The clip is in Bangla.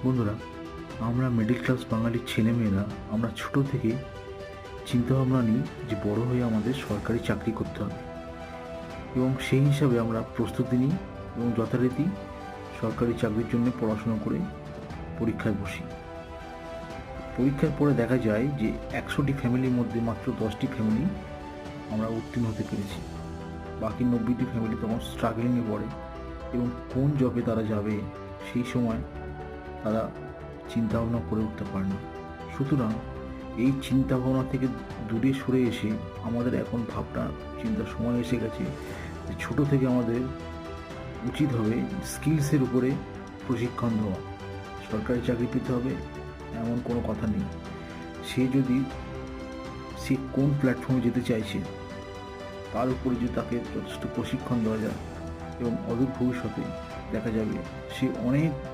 বন্ধুরা, আমরা মিডল ক্লাস বাঙালির ছেলেমেয়েরা আমরা ছোট থেকে চিন্তাভাবনা নিই যে বড় হয়ে আমাদের সরকারি চাকরি করতে হবে, এবং সেই হিসাবে আমরা প্রস্তুতি নিই এবং যথারীতি সরকারি চাকরির জন্য পড়াশোনা করে পরীক্ষায় বসি। পরীক্ষার পরে দেখা যায় যে 100টি ফ্যামিলির মধ্যে মাত্র 10টি ফ্যামিলি আমরা উত্তীর্ণ হতে পেরেছি। বাকি 90টি ফ্যামিলি তখন স্ট্রাগলিংয়ে পড়ে এবং কোন জবে তারা যাবে সেই সময় তারা চিন্তাভাবনা করে উঠতে পারে না। সুতরাং এই চিন্তাভাবনা থেকে দূরে সরে এসে আমাদের এখন ভাবনা চিন্তার সময় এসে গেছে যে ছোটো থেকে আমাদের উচিত হবে স্কিলসের উপরে প্রশিক্ষণ দেওয়া। সরকারি চাকরি পেতে হবে এমন কোনো কথা নেই, সে কোন প্ল্যাটফর্মে যেতে চাইছে তার উপরে যদি তাকে যথেষ্ট প্রশিক্ষণ দেওয়া যায় এবং অদূর ভবিষ্যতে দেখা যাবে সে অনেক